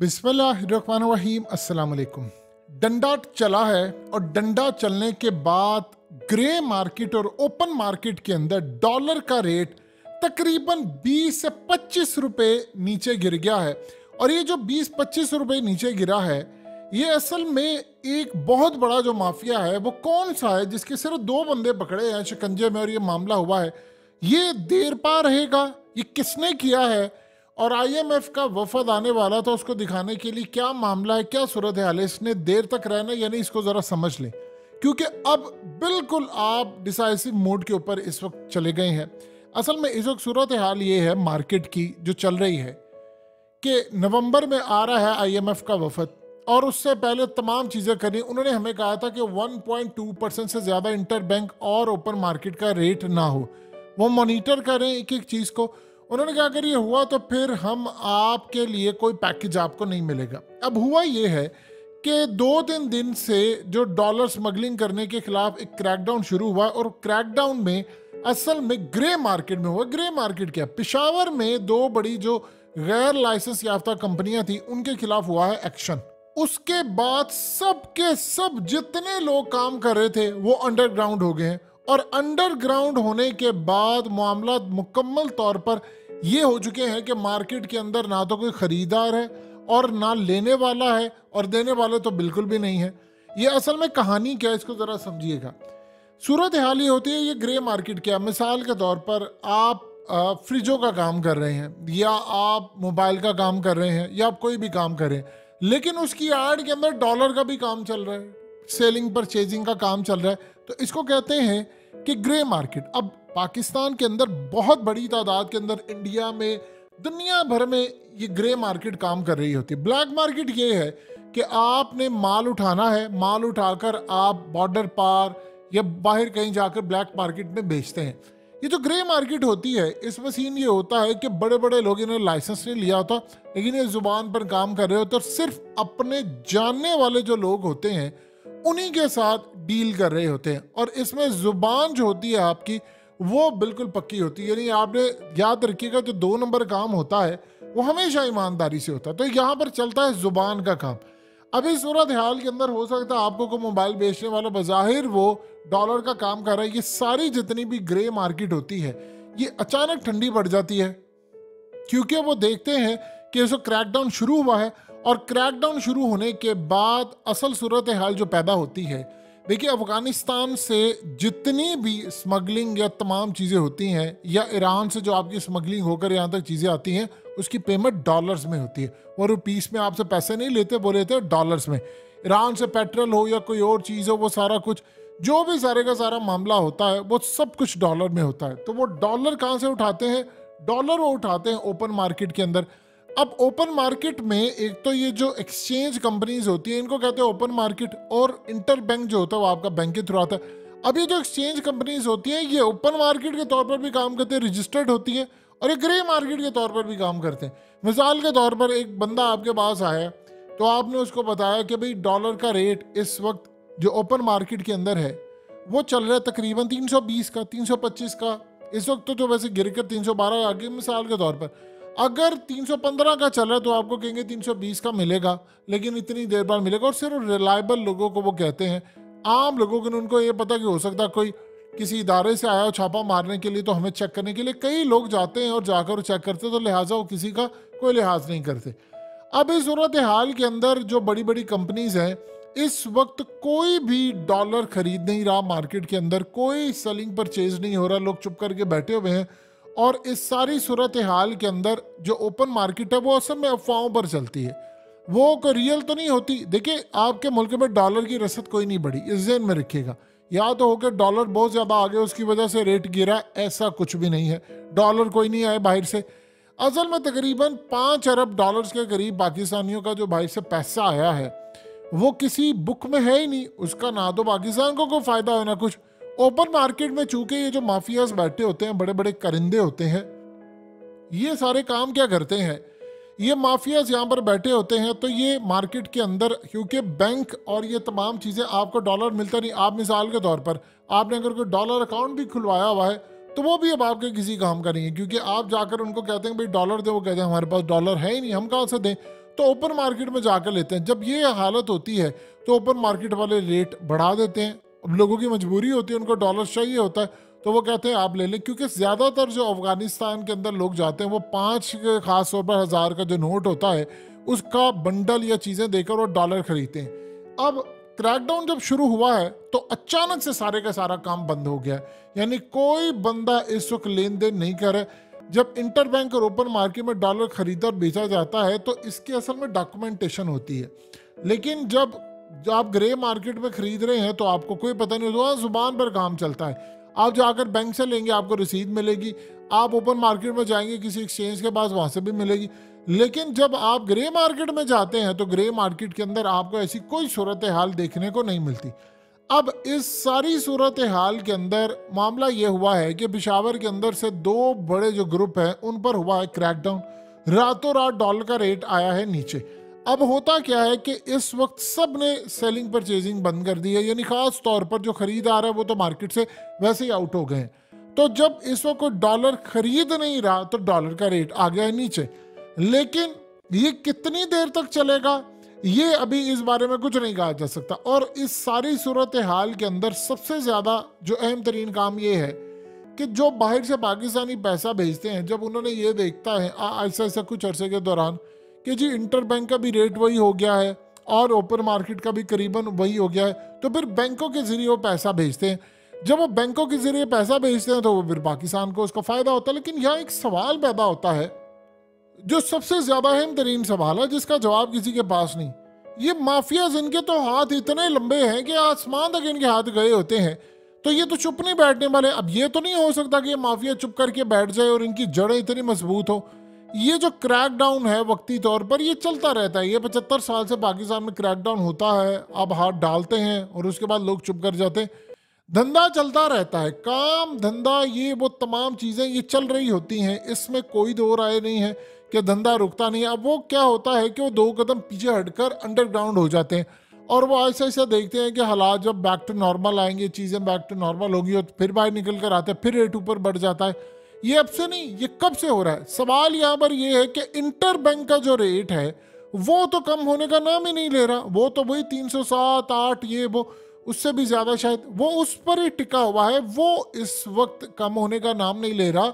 बिस्मिल्लाहिर्रहमानिर्रहीम अस्सलाम वालेकुम। डंडा चला है और डंडा चलने के बाद ग्रे मार्केट और ओपन मार्केट के अंदर डॉलर का रेट तकरीबन 20 से 25 रुपए नीचे गिर गया है। और ये जो 20-25 रुपए नीचे गिरा है, ये असल में एक बहुत बड़ा जो माफिया है वो कौन सा है जिसके सिर्फ 2 बंदे पकड़े हैं शिकंजे में और ये मामला हुआ है। ये देर पा रहेगा, ये किसने किया है और आईएमएफ का वफद आने वाला था उसको दिखाने के लिए क्या मामला है, क्या सूरत हाल है, इसने देर तक रहना यानी इसको ज़रा समझ लें, क्योंकि अब बिल्कुल आप डिसाइसिव मोड के ऊपर इस वक्त चले गए हैं। असल में इस वक्त सूरत हाल ये है मार्केट की जो चल रही है कि नवंबर में आ रहा है आईएमएफ का वफद और उससे पहले तमाम चीज़ें करनी। उन्होंने हमें कहा था कि 1.2% से ज़्यादा इंटर बैंक और ओपन मार्केट का रेट ना हो, वो मॉनिटर करें एक एक चीज़ को। उन्होंने कहा अगर ये हुआ तो फिर हम आपके लिए कोई पैकेज आपको नहीं मिलेगा। अब हुआ ये है कि 2-3 दिन से जो डॉलर स्मगलिंग करने के खिलाफ एक क्रैकडाउन शुरू हुआ और क्रैकडाउन में असल में ग्रे मार्केट में हुआ। ग्रे मार्केट क्या, पेशावर में 2 बड़ी जो गैर लाइसेंस याफ्ता कंपनियां थी उनके खिलाफ हुआ है एक्शन। उसके बाद सब के सब जितने लोग काम कर रहे थे वो अंडरग्राउंड हो गए हैं और अंडरग्राउंड होने के बाद मामला मुकम्मल तौर पर ये हो चुके हैं कि मार्केट के अंदर ना तो कोई खरीदार है और ना लेने वाला है और देने वाले तो बिल्कुल भी नहीं है। ये असल में कहानी क्या है इसको ज़रा समझिएगा। सूरत हाल ये होती है, ये ग्रे मार्केट क्या, मिसाल के तौर पर आप फ्रिजों का काम कर रहे हैं या आप मोबाइल का काम कर रहे हैं या आप कोई भी काम कर रहे हैं, लेकिन उसकी आड़ के अंदर डॉलर का भी काम चल रहा है, सेलिंग परचेजिंग का काम चल रहा है, तो इसको कहते हैं कि ग्रे मार्केट। अब पाकिस्तान के अंदर बहुत बड़ी तादाद के अंदर, इंडिया में, दुनिया भर में ये ग्रे मार्केट काम कर रही होती है। ब्लैक मार्केट ये है कि आपने माल उठाना है, माल उठाकर आप बॉर्डर पार या बाहर कहीं जाकर ब्लैक मार्केट में बेचते हैं। ये जो ग्रे मार्केट होती है इसमें सीन ये होता है कि बड़े बड़े लोग इन्होंने लाइसेंस नहीं लिया होता लेकिन ये जुबान पर काम कर रहे होते और सिर्फ अपने जानने वाले जो लोग होते हैं उन्हीं के साथ डील कर रहे होते हैं। और इसमें जुबान जो होती है आपकी वो बिल्कुल पक्की होती है, यानी आपने याद रखिएगा जो 2 नंबर काम होता है वो हमेशा ईमानदारी से होता है। तो यहाँ पर चलता है जुबान का काम। अभी सूरत हाल के अंदर हो सकता है आपको को मोबाइल बेचने वाला बज़ाहिर वो डॉलर का काम कर रहा है, ये सारी जितनी भी ग्रे मार्केट होती है ये अचानक ठंडी पड़ जाती है क्योंकि वो देखते हैं कि इसको क्रैकडाउन शुरू हुआ है। और क्रैकडाउन शुरू होने के बाद असल सूरत हाल जो पैदा होती है, देखिए अफगानिस्तान से जितनी भी स्मगलिंग या तमाम चीज़ें होती हैं या ईरान से जो आपकी स्मगलिंग होकर यहाँ तक चीज़ें आती हैं उसकी पेमेंट डॉलर्स में होती है। वो रुपीस में आपसे पैसे नहीं लेते, वो लेते हैं डॉलर्स में। ईरान से पेट्रोल हो या कोई और चीज़ हो, वो सारा कुछ जो भी सारे का सारा मामला होता है वो सब कुछ डॉलर में होता है। तो वो डॉलर कहाँ से उठाते हैं? डॉलर वो उठाते हैं ओपन मार्केट के अंदर। अब ओपन मार्केट में एक तो ये जो एक्सचेंज कंपनीज होती है इनको कहते हैं ओपन मार्केट, और इंटर बैंक जो होता है वो आपका बैंक के थ्रू आता है। अब ये जो एक्सचेंज कंपनीज होती हैं ये ओपन मार्केट के तौर पर भी काम करते हैं, रजिस्टर्ड होती हैं, और ये ग्रे मार्केट के तौर पर भी काम करते हैं। मिसाल के तौर पर एक बंदा आपके पास आया तो आपने उसको बताया कि भाई डॉलर का रेट इस वक्त जो ओपन मार्केट के अंदर है वो चल रहा है तकरीबन 320 का, 325 का। इस वक्त तो जो वैसे गिर कर 312 आ गए मिसाल के तौर पर। अगर 315 का चल रहा है तो आपको कहेंगे 320 का मिलेगा, लेकिन इतनी देर बाद मिलेगा। और सिर्फ रिलायबल लोगों को वो कहते हैं, आम लोगों को उनको ये पता कि हो सकता है कोई किसी इदारे से आया हो छापा मारने के लिए तो हमें चेक करने के लिए कई लोग जाते हैं और जाकर चेक करते, तो लिहाजा वो किसी का कोई लिहाज नहीं करते। अब इस सूरत हाल के अंदर जो बड़ी बड़ी कंपनीज हैं इस वक्त कोई भी डॉलर खरीद नहीं रहा मार्केट के अंदर, कोई सेलिंग परचेज नहीं हो रहा, लोग चुप करके बैठे हुए हैं। और इस सारी सूरत हाल के अंदर जो ओपन मार्केट है वो असल में अफवाहों पर चलती है, वो कोई रियल तो नहीं होती। देखिए आपके मुल्क में डॉलर की रसद कोई नहीं बढ़ी, इस ज़हन में रखिएगा। या तो हो कि डॉलर बहुत ज़्यादा आ गया उसकी वजह से रेट गिरा, ऐसा कुछ भी नहीं है। डॉलर कोई नहीं आए बाहर से। असल में तकरीबन 5 अरब डॉलर्स के करीब पाकिस्तानियों का जो बाहर से पैसा आया है वो किसी बुक में है ही नहीं, उसका ना तो पाकिस्तान को कोई फ़ायदा हो ना कुछ। ओपन मार्केट में चूंकि ये जो माफियाज बैठे होते हैं, बड़े बड़े करिंदे होते हैं, ये सारे काम क्या करते हैं, ये माफियाज यहाँ पर बैठे होते हैं तो ये मार्केट के अंदर क्योंकि बैंक और ये तमाम चीज़ें आपको डॉलर मिलता नहीं। आप मिसाल के तौर पर आपने अगर कोई डॉलर अकाउंट भी खुलवाया हुआ है तो वो भी अब आपके किसी काम का नहीं है, क्योंकि आप जाकर उनको कहते हैं भाई डॉलर दे, वो कहते हैं हमारे पास डॉलर है ही नहीं, हम कहाँ से दें। तो ओपन मार्केट में जाकर लेते हैं। जब ये हालत होती है तो ओपन मार्केट वाले रेट बढ़ा देते हैं। अब लोगों की मजबूरी होती है, उनको डॉलर चाहिए होता है, तो वो कहते हैं आप ले लें, क्योंकि ज़्यादातर जो अफगानिस्तान के अंदर लोग जाते हैं वो 5 खास तौर पर 1000 का जो नोट होता है उसका बंडल या चीज़ें देकर वो डॉलर खरीदते हैं। अब क्रैकडाउन जब शुरू हुआ है तो अचानक से सारे का सारा काम बंद हो गया, यानी कोई बंदा इस वक्त लेन देन नहीं कर रहा। जब इंटरबैंक और ओपन मार्केट में डॉलर खरीदा और बेचा जाता है तो इसकी असल में डॉक्यूमेंटेशन होती है, लेकिन जब आप ग्रे मार्केट में खरीद रहे हैं तो आपको कोई पता नहीं होता, जुबान पर काम चलता है। आप जाकर बैंक से लेंगे आपको रसीद मिलेगी, आप ओपन मार्केट में जाएंगे किसी एक्सचेंज के पास, वहां से भी मिलेगी। लेकिन जब आप ग्रे मार्केट में जाते हैं तो ग्रे मार्केट के अंदर आपको ऐसी कोई सूरत हाल देखने को नहीं मिलती। अब इस सारी सूरत हाल के अंदर मामला यह हुआ है कि पेशावर के अंदर से 2 बड़े जो ग्रुप हैं उन पर हुआ है क्रैकडाउन। रातों रात डॉलर का रेट आया है नीचे। अब होता क्या है कि इस वक्त सब ने सेलिंग परचेजिंग बंद कर दी है, यानी खास तौर पर जो खरीदार है वो तो मार्केट से वैसे ही आउट हो गए हैं। तो जब इस वक्त कोई डॉलर खरीद नहीं रहा तो डॉलर का रेट आ गया है नीचे। लेकिन ये कितनी देर तक चलेगा ये अभी इस बारे में कुछ नहीं कहा जा सकता। और इस सारी सूरत हाल के अंदर सबसे ज़्यादा जो अहम तरीन काम ये है कि जो बाहर से पाकिस्तानी पैसा भेजते हैं, जब उन्होंने ये देखता है ऐसा ऐसा कुछ अरसे के दौरान कि जी इंटरबैंक का भी रेट वही हो गया है और ओपन मार्केट का भी करीबन वही हो गया है, तो फिर बैंकों के जरिए वो पैसा भेजते हैं। जब वो बैंकों के जरिए पैसा भेजते हैं तो वो फिर पाकिस्तान को उसका फ़ायदा होता है। लेकिन यहाँ एक सवाल पैदा होता है जो सबसे ज्यादा अहम तरीन सवाल है, जिसका जवाब किसी के पास नहीं। ये माफिया जिनके तो हाथ इतने लंबे हैं कि आसमान तक इनके हाथ गए होते हैं, तो ये तो चुप नहीं बैठने वाले। अब ये तो नहीं हो सकता कि ये माफिया चुप करके बैठ जाए और इनकी जड़ें इतनी मजबूत हो। ये जो क्रैकडाउन है वक्ती तौर पर ये चलता रहता है। ये 75 साल से पाकिस्तान में क्रैकडाउन होता है। अब हाथ डालते हैं और उसके बाद लोग चुप कर जाते हैं। धंधा चलता रहता है, काम धंधा ये वो तमाम चीज़ें ये चल रही होती हैं, इसमें कोई दो राय नहीं है कि धंधा रुकता नहीं है। अब वो क्या होता है कि वो 2 कदम पीछे हटकर अंडरग्राउंड हो जाते हैं और वो ऐसा ऐसा देखते हैं कि हालात जब बैक टू नॉर्मल आएंगे, चीज़ें बैक टू नॉर्मल होगी और फिर बाहर निकल कर आते हैं, फिर रेट ऊपर बढ़ जाता है। ये अब से नहीं, ये कब से हो रहा है। सवाल यहाँ पर ये है कि इंटर बैंक का जो रेट है वो तो कम होने का नाम ही नहीं ले रहा। वो तो वही 307, 8 ये वो उससे भी ज़्यादा शायद वो उस पर ही टिका हुआ है। वो इस वक्त कम होने का नाम नहीं ले रहा।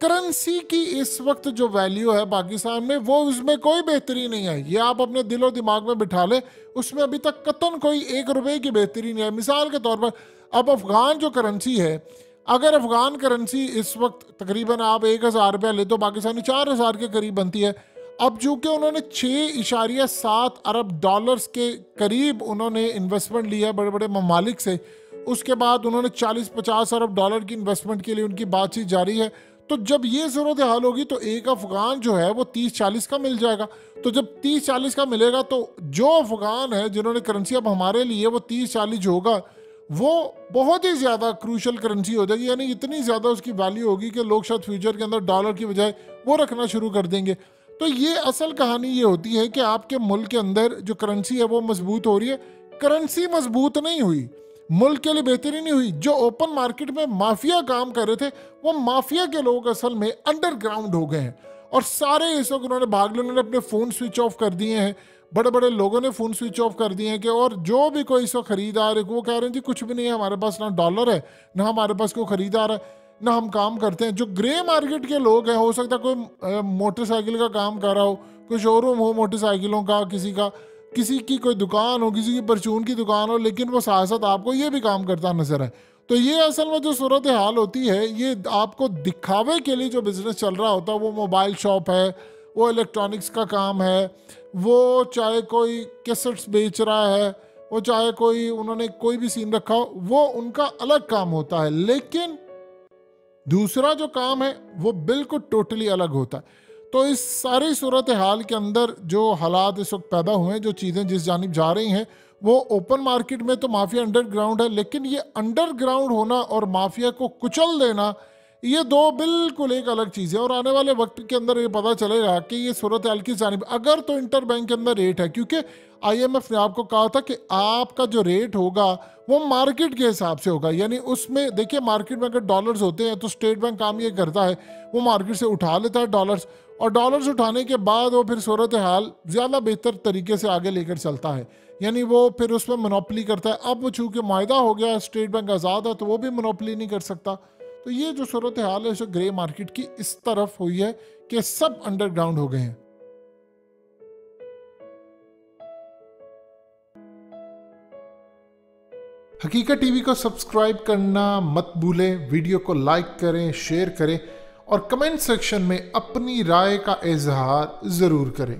करेंसी की इस वक्त जो वैल्यू है पाकिस्तान में वो उसमें कोई बेहतरी नहीं है। ये आप अपने दिलो दिमाग में बिठा लें, उसमें अभी तक कतन कोई 1 रुपए की बेहतरी नहीं है। मिसाल के तौर पर अब अफगान जो करेंसी है, अगर अफगान करेंसी इस वक्त तकरीबन आप 1000 रुपया ले तो पाकिस्तानी 4000 के करीब बनती है। अब चूंकि उन्होंने 6.7 अरब डॉलर्स के करीब उन्होंने इन्वेस्टमेंट लिया बड़े बड़े ममालिक से, उसके बाद उन्होंने 40-50 अरब डॉलर की इन्वेस्टमेंट के लिए उनकी बातचीत जारी है। तो जब ये सूरत हाल होगी तो एक अफगान जो है वो 30-40 का मिल जाएगा। तो जब 30-40 का मिलेगा तो जो अफगान है जिन्होंने करेंसी अब हमारे लिए वो 30-40 जो होगा वो बहुत ही ज़्यादा क्रूशल करेंसी हो जाएगी, यानी इतनी ज़्यादा उसकी वैल्यू होगी कि लोग शायद फ्यूचर के अंदर डॉलर की बजाय वो रखना शुरू कर देंगे। तो ये असल कहानी ये होती है कि आपके मुल्क के अंदर जो करेंसी है वो मजबूत हो रही है। करेंसी मजबूत नहीं हुई, मुल्क के लिए बेहतरी नहीं हुई। जो ओपन मार्केट में माफिया काम कर रहे थे वो माफिया के लोग असल में अंडरग्राउंड हो गए हैं और सारे इस वक्त उन्होंने भाग लिया। उन्होंने अपने फ़ोन स्विच ऑफ कर दिए हैं, बड़े बड़े लोगों ने फ़ोन स्विच ऑफ कर दिए हैं कि और जो भी कोई इस वक्त खरीदार है वो कह रहे हैं जी कुछ भी नहीं है हमारे पास, ना डॉलर है ना हमारे पास कोई खरीदार है, ना हम काम करते हैं। जो ग्रे मार्केट के लोग हैं, हो सकता है कोई मोटरसाइकिल का काम कर रहा हो, कोई शोरूम हो मोटरसाइकिलों का, किसी की कोई दुकान हो, किसी की परचून की दुकान हो, लेकिन वो साथ साथ आपको ये भी काम करता नजर है। तो ये असल में जो सूरत हाल होती है, ये आपको दिखावे के लिए जो बिजनेस चल रहा होता है, वो मोबाइल शॉप है, वो इलेक्ट्रॉनिक्स का काम है, वो चाहे कोई कैसेट्स बेच रहा है, वो चाहे कोई उन्होंने कोई भी सीन रखा हो, वो उनका अलग काम होता है। लेकिन दूसरा जो काम है वो बिल्कुल टोटली अलग होता है। तो इस सारी सूरत हाल के अंदर जो हालात इस वक्त पैदा हुए हैं, जो चीज़ें जिस जानिब जा रही हैं, वो ओपन मार्केट में तो माफिया अंडरग्राउंड है, लेकिन ये अंडरग्राउंड होना और माफिया को कुचल देना ये 2 बिल्कुल एक अलग चीज़ है। और आने वाले वक्त के अंदर ये पता चलेगा कि ये सूरत हाल की जानिब अगर तो इंटर बैंक के अंदर रेट है, क्योंकि IMF ने आपको कहा था कि आपका जो रेट होगा वो मार्केट के हिसाब से होगा। यानी उसमें देखिए मार्केट में अगर डॉलर्स होते हैं तो स्टेट बैंक काम ये करता है वो मार्केट से उठा लेता है डॉलर्स, और डॉलर्स उठाने के बाद वो फिर सूरत हाल ज़्यादा बेहतर तरीके से आगे लेकर चलता है, यानी वो फिर उस पर मोनोपली करता है। अब वो चूँकि माहिदा हो गया, स्टेट बैंक आज़ाद है, तो वो भी मोनोपली नहीं कर सकता। तो ये जो सूरत हाल है इसे ग्रे मार्केट की इस तरफ हुई है कि सब अंडरग्राउंड हो गए हैं। हकीकत टीवी को सब्सक्राइब करना मत भूलें, वीडियो को लाइक करें, शेयर करें और कमेंट सेक्शन में अपनी राय का इजहार ज़रूर करें।